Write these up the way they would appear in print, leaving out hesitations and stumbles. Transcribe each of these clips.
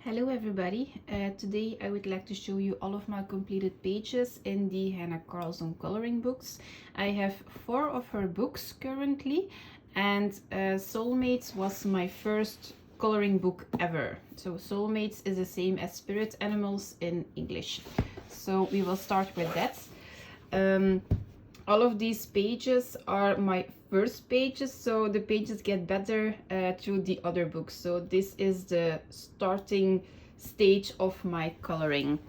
Hello everybody, today I would like to show you all of my completed pages in the Hanna Karlzon coloring books. I have 4 of her books currently, and Soulmates was my first coloring book ever. So Soulmates is the same as Spirit Animals in English. So we will start with that. All of these pages are my first pages, so the pages get better through the other books. So this is the starting stage of my coloring.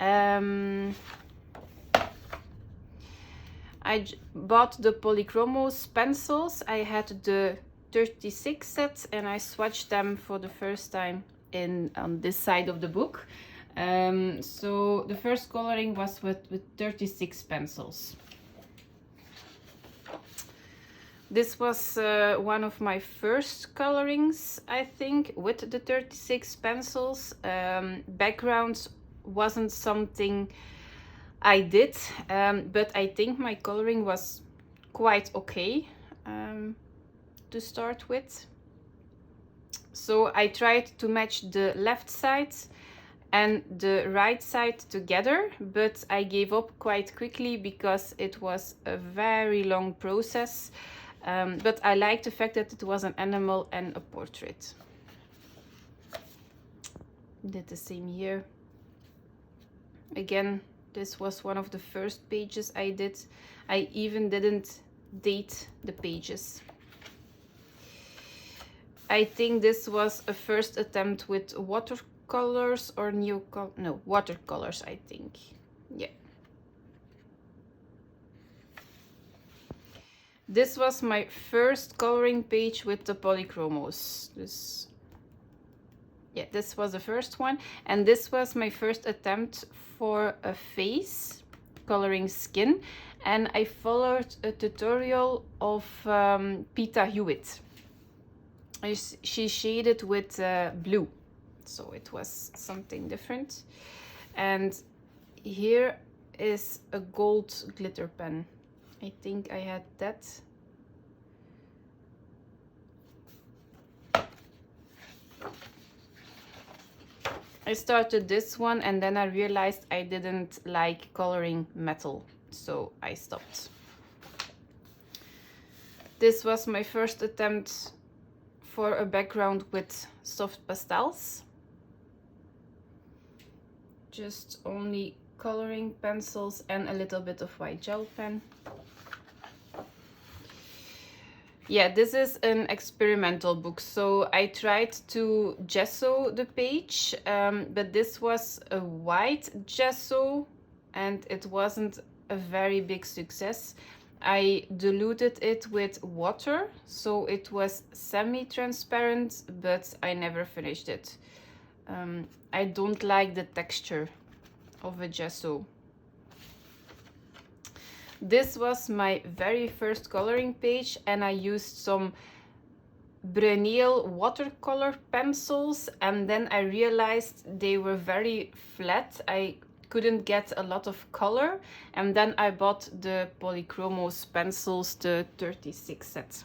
I bought the Polychromos pencils. I had the 36 sets and I swatched them for the first time on this side of the book. So the first coloring was with 36 pencils. This was one of my first colorings, I think, with the 36 pencils. Backgrounds wasn't something I did, but I think my coloring was quite okay to start with. So I tried to match the left side and the right side together, but I gave up quite quickly because it was a very long process. But I like the fact that it was an animal and a portrait. Did the same here. Again, this was one of the first pages I did. I even didn't date the pages. I think this was a first attempt with watercolors or watercolors, I think. Yeah. This was my first coloring page with the Polychromos. This was the first one, and this was my first attempt for a face, coloring skin, and I followed a tutorial of Peta Hewitt. She shaded with blue, so it was something different. And here is a gold glitter pen. I think I had that. I started this one and then I realized I didn't like coloring metal, so I stopped. This was my first attempt for a background with soft pastels. Just only coloring pencils and a little bit of white gel pen. Yeah, this is an experimental book, so I tried to gesso the page, but this was a white gesso and it wasn't a very big success. I diluted it with water, so it was semi-transparent, but I never finished it. I don't like the texture of a gesso. This was my very first coloring page and I used some Brunel watercolor pencils, and then I realized they were very flat. I couldn't get a lot of color, and then I bought the Polychromos pencils, the 36 set.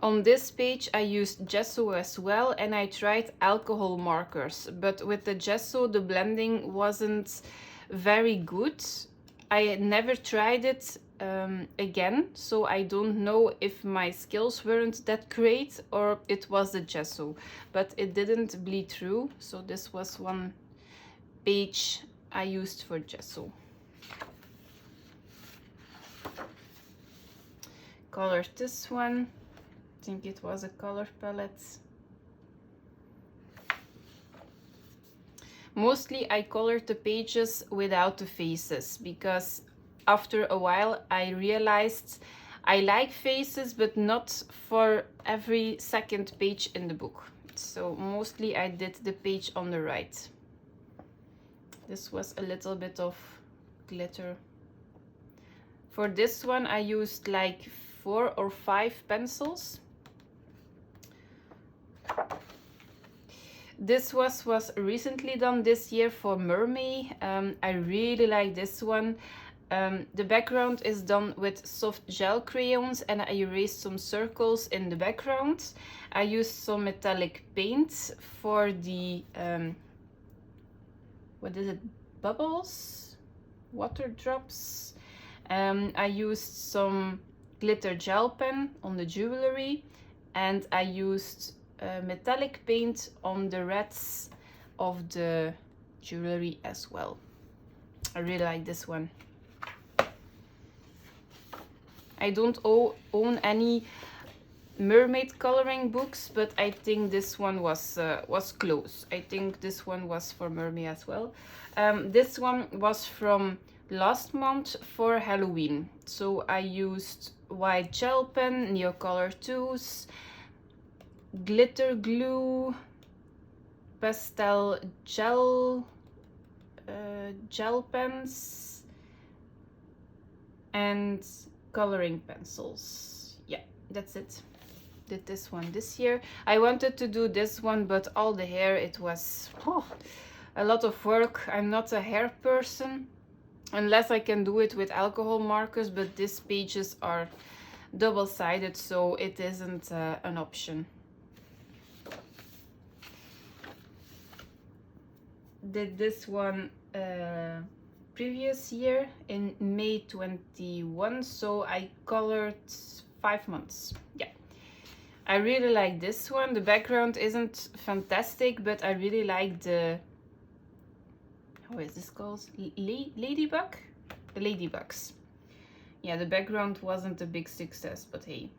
On this page I used gesso as well, and I tried alcohol markers, but with the gesso the blending wasn't very good. I never tried it again, so I don't know if my skills weren't that great or it was the gesso, but it didn't bleed through, so this was one page I used for gesso. Colored this one. I think it was a color palette. Mostly I colored the pages without the faces because after a while I realized I like faces, but not for every second page in the book. So mostly I did the page on the right. This was a little bit of glitter. For this one I used like 4 or 5 pencils. This was recently done this year for Mermaid. I really like this one. The background is done with soft gel crayons, and I erased some circles in the background. I used some metallic paint for the, what is it, bubbles? Water drops. I used some glitter gel pen on the jewelry, and I used metallic paint on the reds of the jewelry as well. I really like this one. I don't own any mermaid coloring books, but I think this one was close. I think this one was for mermaid as well. This one was from last month for Halloween. So I used white gel pen, Neocolor 2s, glitter glue, pastel gel pens, and coloring pencils. Yeah, that's it. Did this one this year. I wanted to do this one, but all the hair, it was a lot of work. I'm not a hair person unless I can do it with alcohol markers, but these pages are double-sided, so it isn't an option. Did this one previous year in May 21, so I colored 5 months. Yeah, I really like this one. The background isn't fantastic, but I really like the, how is this called, ladybug? The ladybugs. Yeah, the background wasn't a big success, but hey,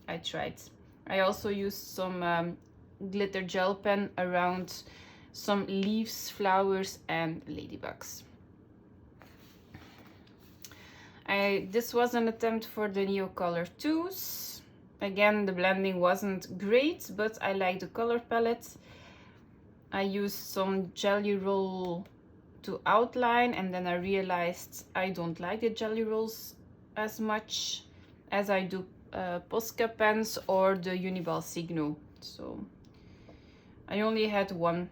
I tried. I also used some glitter gel pen around some leaves, flowers, and ladybugs. This was an attempt for the Neocolor 2s. Again, the blending wasn't great, but I like the color palette. I used some jelly roll to outline, and then I realized I don't like the jelly rolls as much as I do Posca pens or the Uniball Signo. So I only had one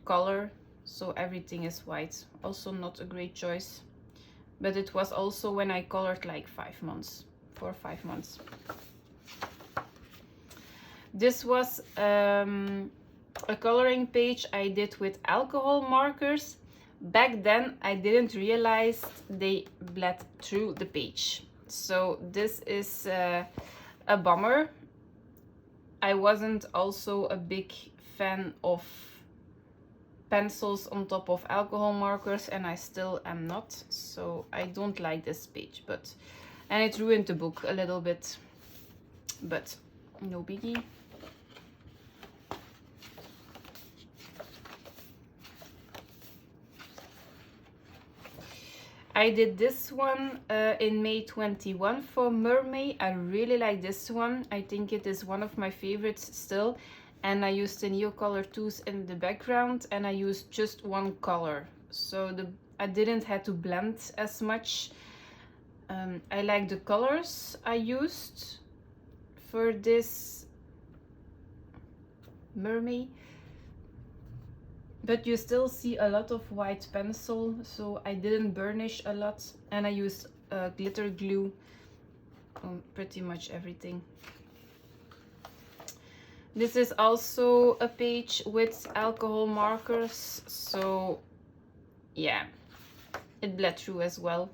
color, so everything is white. Also not a great choice, but it was also when I colored like 5 months, 4 or 5 months. This was a coloring page I did with alcohol markers. Back then I didn't realize they bled through the page, so this is a bummer. I wasn't also a big fan of pencils on top of alcohol markers, and I still am not, so I don't like this page, and it ruined the book a little bit, but no biggie. I did this one in May 21 for Mermaid. I really like this one. I think it is one of my favorites still. And I used the Neocolor 2s in the background, and I used just one color. So I didn't have to blend as much. I like the colors I used for this Mermaid. But you still see a lot of white pencil, so I didn't burnish a lot, and I used glitter glue on pretty much everything. This is also a page with alcohol markers, so yeah, it bled through as well.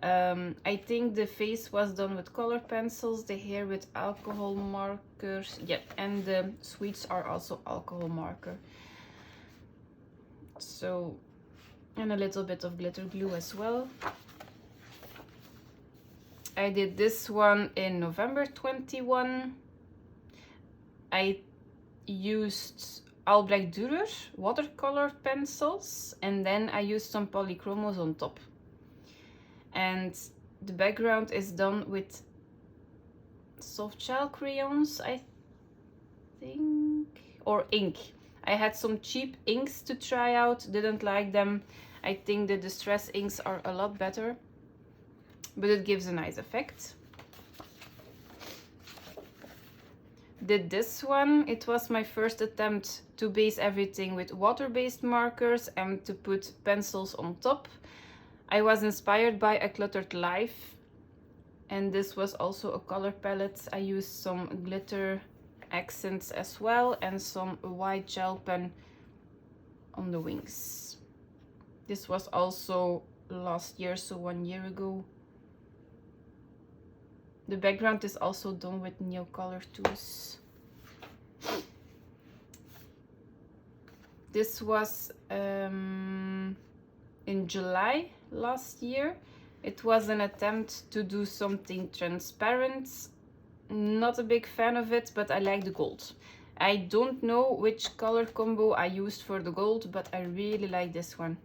I think the face was done with color pencils, the hair with alcohol markers, yeah, and the sweets are also alcohol marker. So, and a little bit of glitter glue as well. I did this one in November 21. I used Albrecht Dürer watercolor pencils, and then I used some polychromos on top. And the background is done with soft gel crayons, I think, or ink. I had some cheap inks to try out, didn't like them. I think the distress inks are a lot better, but it gives a nice effect. Did this one. It was my first attempt to base everything with water-based markers and to put pencils on top. I was inspired by A Cluttered Life, and this was also a color palette. I used some glitter accents as well and some white gel pen on the wings. This was also last year, so 1 year ago. The background is also done with Neocolor tools. This was in July last year. It was an attempt to do something transparent. Not a big fan of it, but I like the gold. I don't know which color combo I used for the gold, but I really like this one.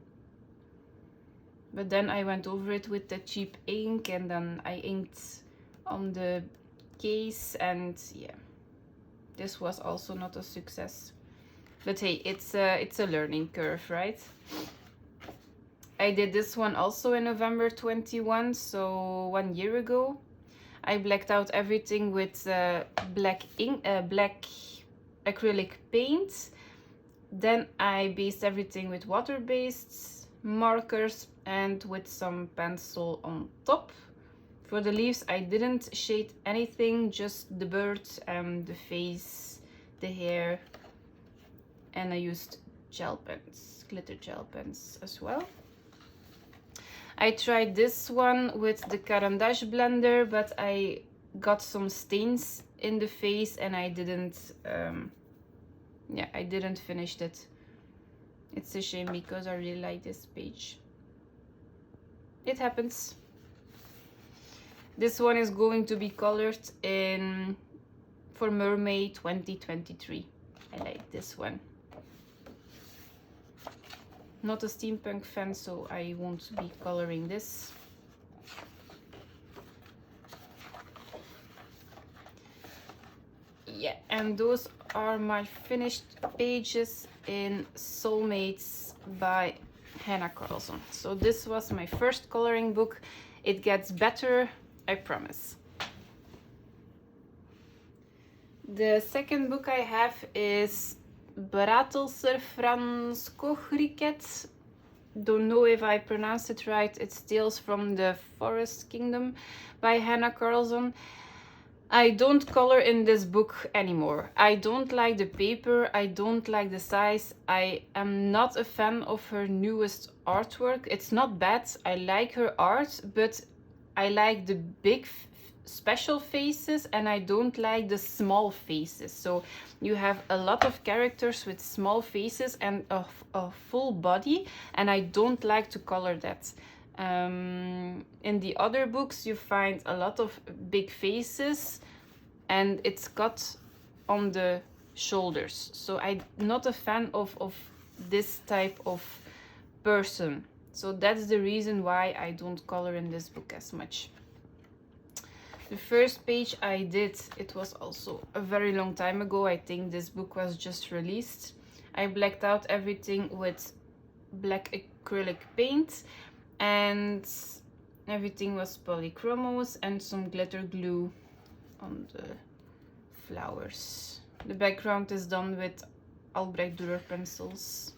But then I went over it with the cheap ink, and then I inked on the case, and yeah, this was also not a success. But hey, it's a learning curve, right? I did this one also in November 21, so 1 year ago. I blacked out everything with black acrylic paint. Then I based everything with water-based markers and with some pencil on top. For the leaves, I didn't shade anything, just the bird, the face, the hair, and I used gel pens, glitter gel pens as well. I tried this one with the Caran d'Ache blender, but I got some stains in the face and I didn't finish it. It's a shame because I really like this page. It happens. This one is going to be colored for Mermaid 2023. I like this one. Not a steampunk fan, so I won't be coloring this. Yeah, and those are my finished pages in Soulmates by Hanna Karlzon. So this was my first coloring book. It gets better, I promise. The second book I have is Bratelser Franskochriket. Don't know if I pronounce it right. It's Tales from the Forest Kingdom by Hanna Karlzon. I don't color in this book anymore. I don't like the paper. I don't like the size. I am not a fan of her newest artwork. It's not bad. I like her art, but I like the big special faces and I don't like the small faces. So you have a lot of characters with small faces and a full body, and I don't like to color that. In the other books you find a lot of big faces and it's cut on the shoulders. So I'm not a fan of this type of person. So that's the reason why I don't color in this book as much. The first page I did, it was also a very long time ago. I think this book was just released. I blacked out everything with black acrylic paint and everything was polychromos and some glitter glue on the flowers. The background is done with Albrecht Dürer pencils.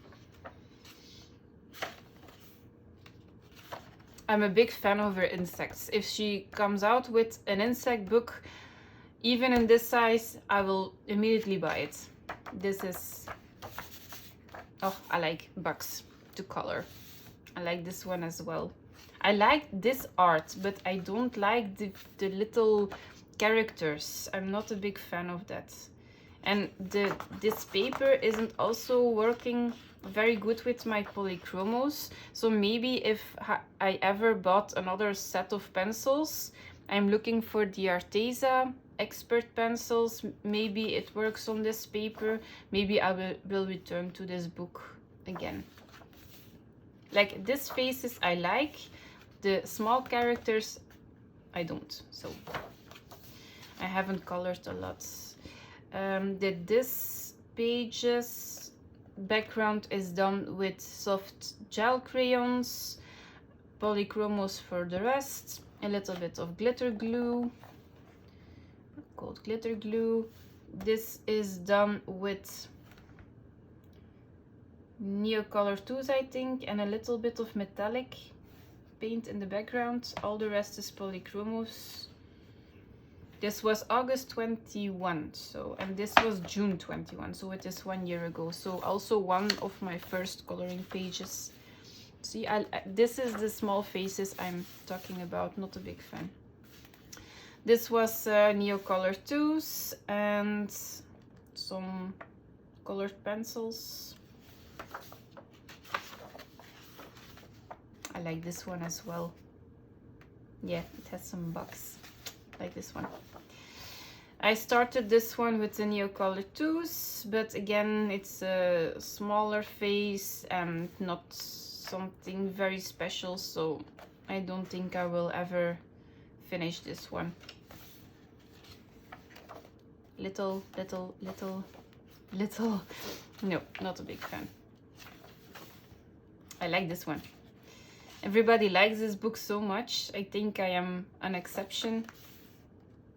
I'm a big fan of her insects. If she comes out with an insect book, even in this size, I will immediately buy it. This is... oh, I like bugs to color. I like this one as well. I like this art, but I don't like the little characters. I'm not a big fan of that. And this paper isn't also working very good with my polychromos. So maybe if I ever bought another set of pencils, I'm looking for the Arteza expert pencils. Maybe it works on this paper. Maybe I will return to this book again. Like this faces I like, the small characters I don't. So I haven't colored a lot. This page's background is done with soft gel crayons, polychromos for the rest, a little bit of glitter glue, called glitter glue. This is done with Neocolor tools, I think, and a little bit of metallic. paint in the background. All the rest is polychromos. This was August 21, so, and this was June 21, so it is 1 year ago. So also one of my first coloring pages. See, this is the small faces I'm talking about, not a big fan. This was Neocolor 2s and some colored pencils. I like this one as well. Yeah, it has some bugs. I like this one. I started this one with the Neocolor 2s, but again, it's a smaller face and not something very special, so I don't think I will ever finish this one. Little. No, not a big fan. I like this one. Everybody likes this book so much. I think I am an exception.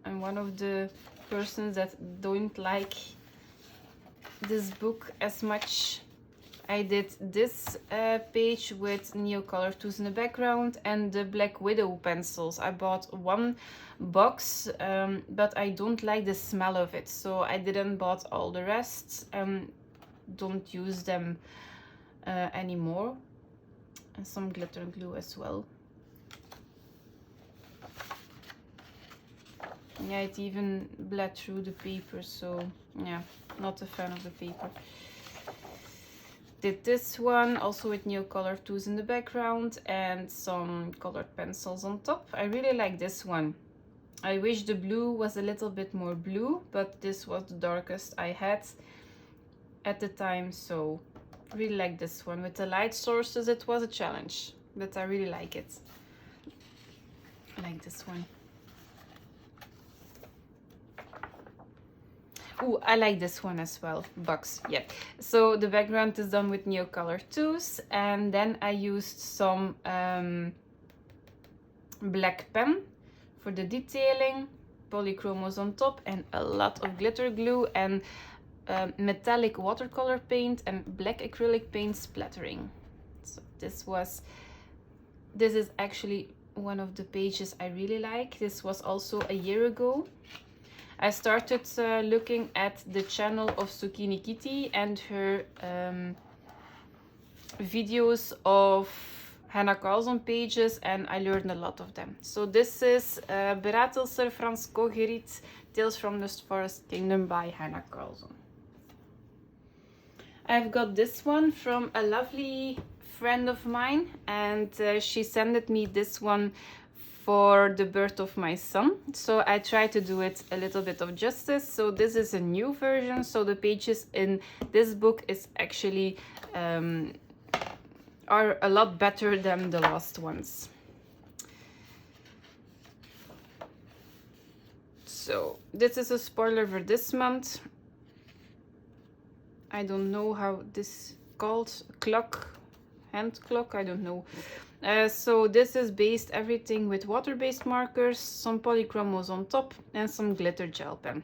I'm one of the persons that don't like this book as much. I did this page with Neocolor 2s in the background and the Black Widow pencils. I bought one box, but I don't like the smell of it, so I didn't bought all the rest and don't use them anymore. And some glitter glue as well. Yeah, it even bled through the paper, so yeah, not a fan of the paper. Did this one also with Neocolor 2s in the background and some colored pencils on top. I really like this one. I wish the blue was a little bit more blue, but this was the darkest I had at the time, so really like this one. With the light sources it was a challenge, but I really like it. I like this one. Oh, I like this one as well, Bugs, yeah. So the background is done with Neocolor 2s, and then I used some black pen for the detailing, polychromos on top, and a lot of glitter glue, and metallic watercolor paint and black acrylic paint splattering. So this is actually one of the pages I really like. This was also a year ago. I started looking at the channel of Zucchini Kitty and her videos of Hanna Karlzon pages, and I learned a lot of them. So this is Beratelser Frans Kogerit, Tales from the Forest Kingdom by Hanna Karlzon. I've got this one from a lovely friend of mine, and she sent me this one for the birth of my son, so I try to do it a little bit of justice. So this is a new version, so the pages in this book is actually are a lot better than the last ones. So this is a spoiler for this month. I don't know how this called, clock, hand clock, I don't know. So this is based everything with water-based markers, some polychromos on top, and some glitter gel pen.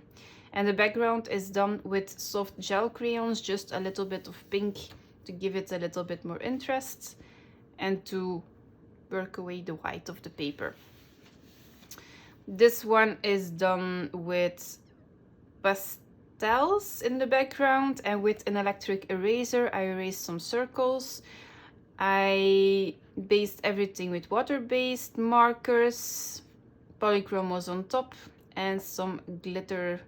And the background is done with soft gel crayons, just a little bit of pink to give it a little bit more interest and to work away the white of the paper. This one is done with pastels in the background, and with an electric eraser I erased some circles. I based everything with water-based markers, polychromos on top, and some glitter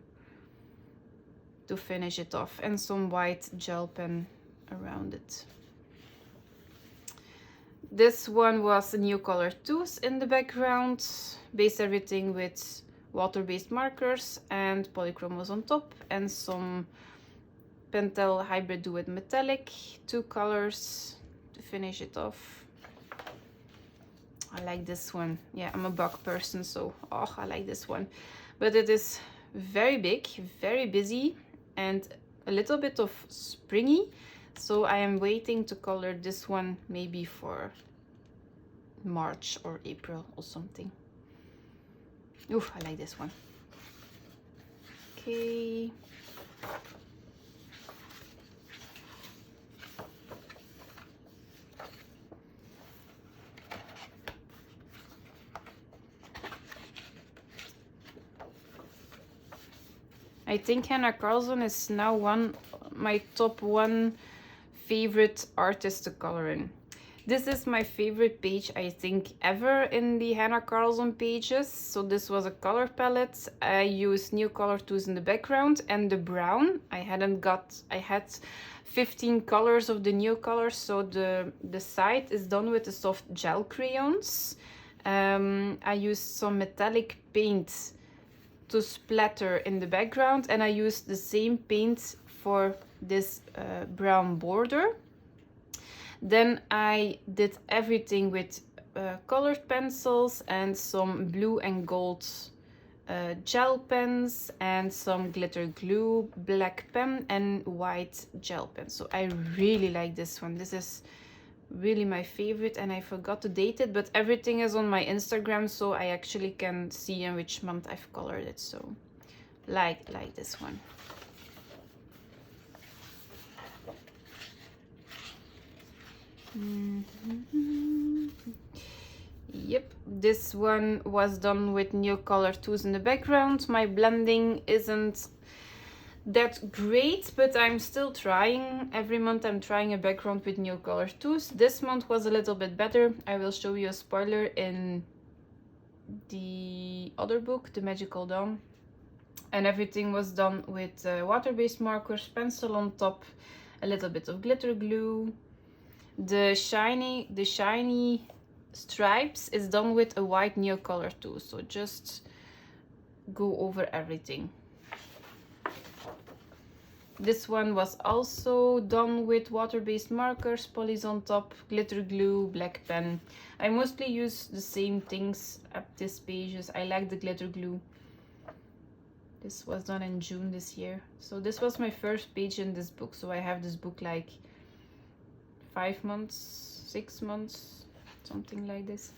to finish it off, and some white gel pen around it. This one was Neocolor 2s in the background, based everything with water-based markers and polychromos on top, and some Pentel Hybrid Duet Metallic, 2 colors to finish it off. I like this one. Yeah, I'm a bug person, so I like this one. But it is very big, very busy, and a little bit of springy. So I am waiting to color this one maybe for March or April or something. Oof, I like this one. Okay. I think Hanna Karlzon is now my top one favorite artist to color in. This is my favorite page, I think, ever in the Hanna Karlzon pages. So this was a color palette. I used New Color Tools in the background and the brown. I had 15 colors of the new colors. So the side is done with the soft gel crayons. I used some metallic paint to splatter in the background, and I used the same paint for this brown border. Then I did everything with colored pencils and some blue and gold gel pens and some glitter glue, black pen and white gel pen. So I really like this one. This is really my favorite, and I forgot to date it, but everything is on my Instagram, so I actually can see in which month I've colored it. So like this one. Yep, this one was done with New Color Tools in the background. My blending isn't that great, but I'm still trying. Every month I'm trying a background with New Color Tools. This month was a little bit better. I will show you a spoiler in the other book, The Magical Dawn. And everything was done with water-based markers, pencil on top, a little bit of glitter glue. The shiny stripes is done with a white New Color tool, so just go over everything. This one was also done with water-based markers, polys on top, glitter glue, black pen. I mostly use the same things at these pages. I like the glitter glue. This was done in June this year. So this was my first page in this book. So I have this book like 5 months, 6 months, something like this.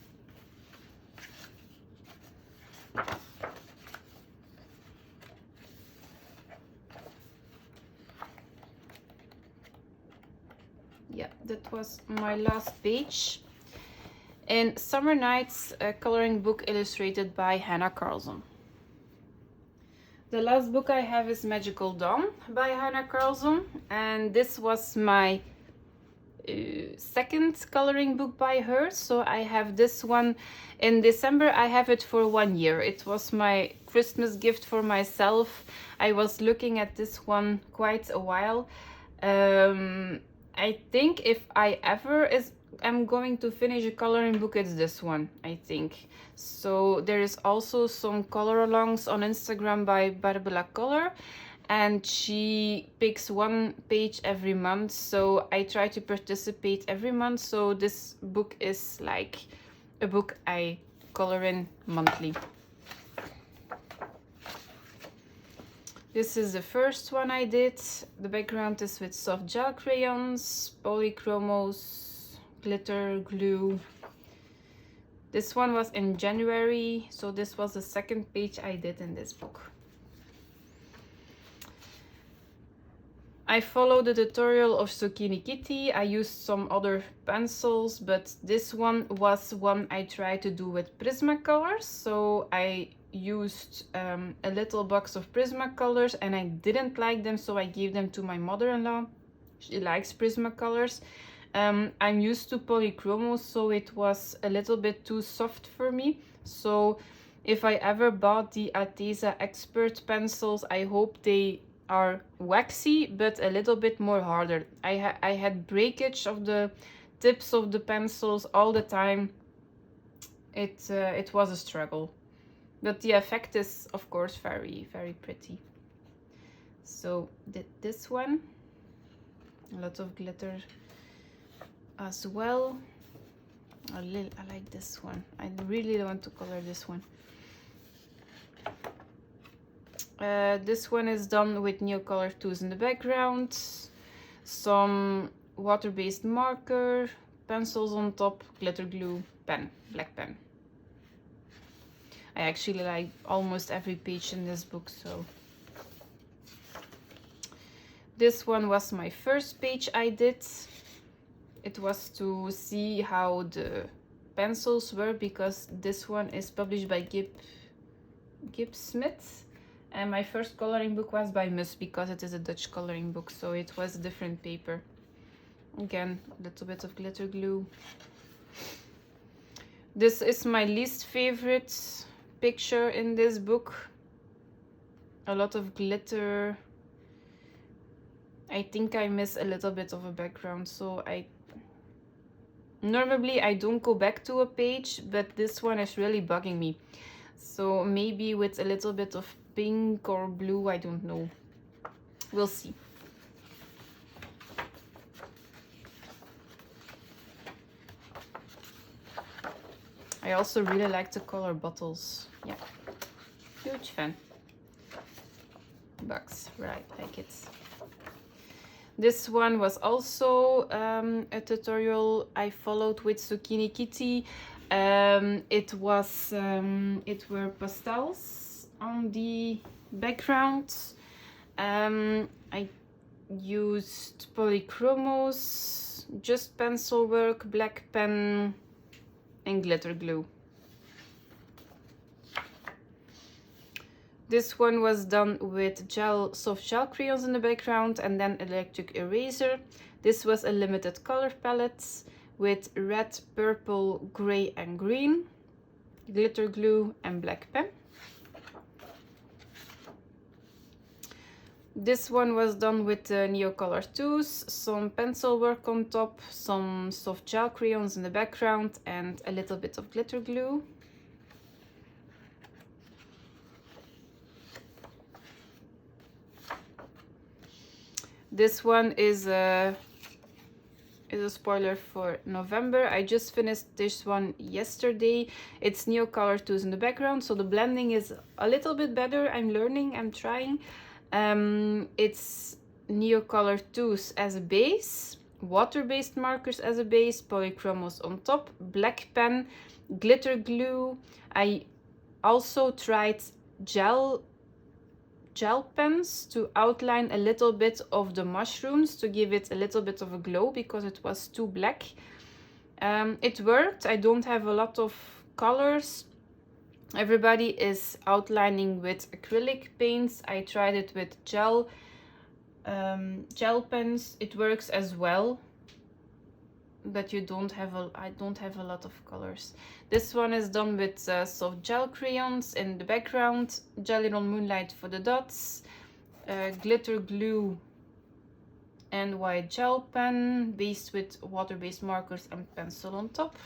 Yeah, that was my last page. And Summer Nights, a coloring book illustrated by Hanna Karlzon. The last book I have is Magical Dawn by Hanna Karlzon, and this was my second coloring book by her. So I have this one in December. I have it for 1 year. It was my Christmas gift for myself. I was looking at this one quite a while. I think if I ever am going to finish a coloring book, it's this one, I think. So there is also some color alongs on Instagram by Barbara Color, and she picks one page every month, so I try to participate every month. So this book is like a book I color in monthly. This is the first one I did. The background is with soft gel crayons, polychromos, glitter glue. This one was in January, so this was the second page I did in this book. I followed the tutorial of Zucchini Kitty. I used some other pencils, but this one was one I tried to do with Prismacolors. So I used a little box of Prismacolors, and I didn't like them, so I gave them to my mother-in-law. She likes Prismacolors. I'm used to polychromos, so it was a little bit too soft for me. So if I ever bought the Arteza Expert pencils, I hope they are waxy but a little bit more harder. I had breakage of the tips of the pencils all the time. It was a struggle, but the effect is of course very, very pretty. So did this one, a lot of glitter as well. I like this one. I really want to color this one. This one is done with New Color Tools in the background, some water-based marker, pencils on top, glitter glue, pen, black pen. I actually like almost every page in this book, so. This one was my first page I did. It was to see how the pencils were, because this one is published by Gibb Smith. And my first coloring book was by Mus because it is a Dutch coloring book, so it was a different paper. Again, a little bit of glitter glue. This is my least favorite picture in this book. A lot of glitter. I think I miss a little bit of a background, so normally I don't go back to a page, but this one is really bugging me. So maybe with a little bit of pink or blue, I don't know. We'll see. I also really like the color bottles. Yeah, huge fan. Bugs, right, like it. This one was also a tutorial I followed with Zucchini Kitty. It were pastels on the background. I used polychromos, just pencil work, black pen, and glitter glue. This one was done with soft gel crayons in the background and then electric eraser. This was a limited color palette with red, purple, gray and green, glitter glue and black pen. This one was done with Neocolor 2s, some pencil work on top, some soft gel crayons in the background and a little bit of glitter glue. This one is a spoiler for November. I just finished this one yesterday. It's Neocolor 2s in the background, so the blending is a little bit better. I'm learning, I'm trying. It's Neocolor 2s as a base, water-based markers as a base, polychromos on top, black pen, glitter glue. I also tried gel pens to outline a little bit of the mushrooms to give it a little bit of a glow because it was too black. It worked. I don't have a lot of colors. Everybody is outlining with acrylic paints. I tried it with gel pens. It works as well, but I don't have a lot of colors. This one is done with soft gel crayons in the background, Jelly Roll Moonlight for the dots, glitter glue and white gel pen based with water-based markers and pencil on top.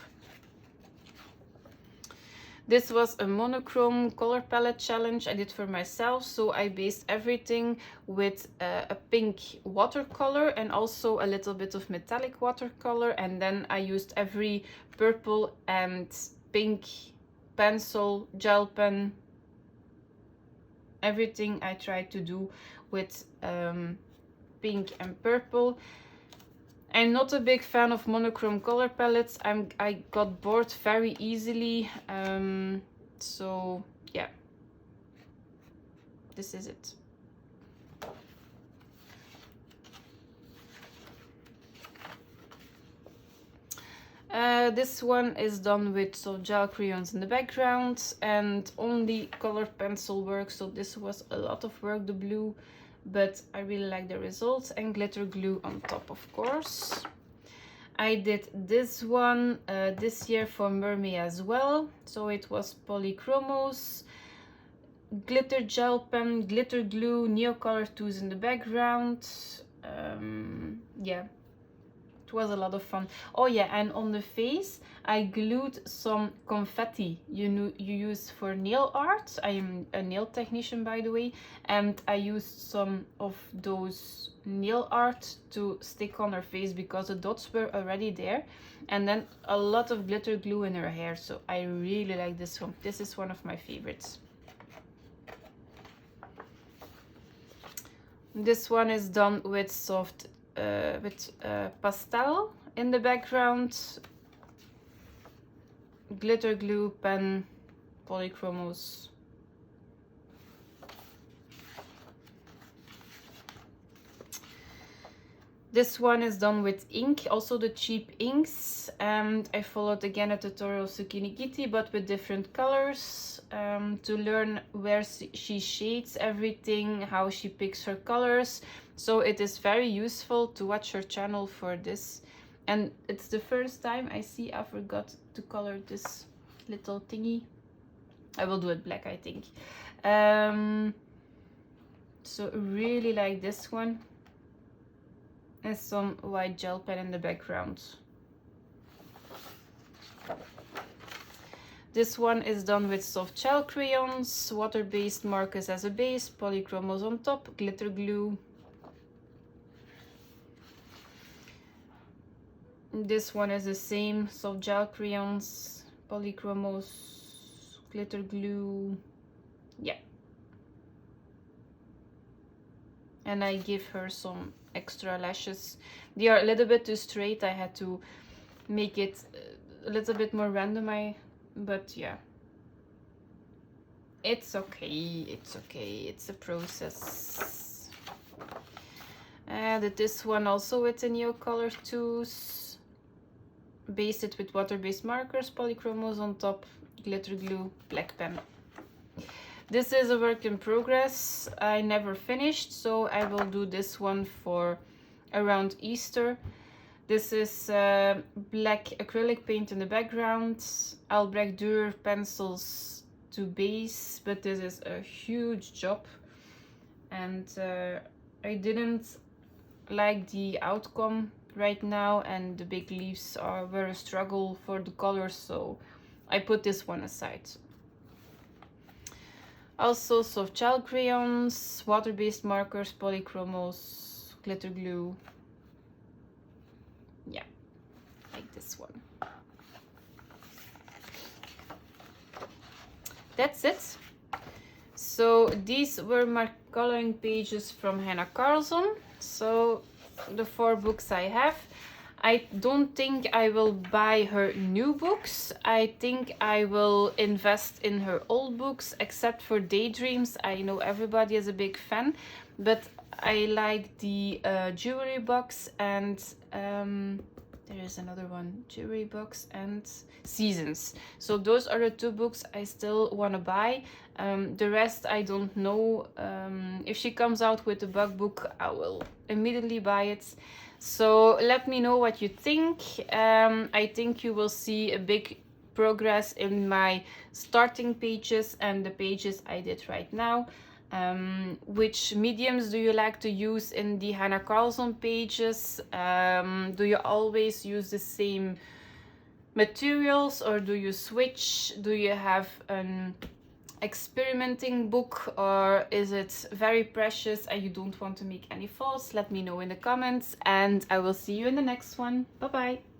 This was a monochrome color palette challenge I did for myself, so I based everything with a pink watercolor and also a little bit of metallic watercolor, and then I used every purple and pink pencil, gel pen, everything I tried to do with pink and purple. I'm not a big fan of monochrome color palettes. I got bored very easily. So yeah, this is it. This one is done with soft gel crayons in the background and only color pencil work. So this was a lot of work, the blue, but I really like the results, and glitter glue on top, of course. I did this one this year for Mermaid as well, so it was polychromos, glitter gel pen, glitter glue, Neocolor 2s in the background. Yeah, it was a lot of fun. Oh yeah, and on the face I glued some confetti you use for nail art. I am a nail technician, by the way, and I used some of those nail art to stick on her face because the dots were already there, and then a lot of glitter glue in her hair. So I really like this one. This is one of my favorites. This one is done with soft pastel in the background, glitter glue, pen, polychromos. This one is done with ink, also the cheap inks, and I followed again a tutorial Zucchini Kitty but with different colors. to learn where she shades everything, how she picks her colors. So it is very useful to watch her channel for this. And it's the first time I see I forgot to color this little thingy. I will do it black, I think. So really like this one. And some white gel pen in the background. This one is done with soft gel crayons, water-based markers as a base, polychromos on top, glitter glue. This one is the same, soft gel crayons, polychromos, glitter glue. Yeah. And I give her some extra lashes. They are a little bit too straight. I had to make it a little bit more random. But yeah, it's okay. It's okay. It's a process. I added this one also with the Neocolor tools. Base it with water-based markers, polychromos on top, glitter glue, black pen. This is a work in progress. I never finished, so I will do this one for around Easter. This is black acrylic paint in the background, Albrecht Dürer pencils to base, but this is a huge job. And I didn't like the outcome right now, and the big leaves were a struggle for the colors, so I put this one aside. Also soft gel crayons, water-based markers, polychromos, glitter glue. Yeah, like this one. That's it. So these were my coloring pages from Hanna Karlzon. So the 4 books I have. I don't think I will buy her new books. I think I will invest in her old books, except for Daydreams. I know everybody is a big fan, but I like the jewelry box, and there is another one, jewelry box and Seasons. So those are the 2 books I still want to buy. The rest I don't know. If she comes out with a bug book, I will immediately buy it. So let me know what you think. I think you will see a big progress in my starting pages and the pages I did right now. Which mediums do you like to use in the Hanna Karlzon pages? Do you always use the same materials, or do you switch? Do you have an experimenting book, or is it very precious and you don't want to make any faults? Let me know in the comments, and I will see you in the next one. Bye bye.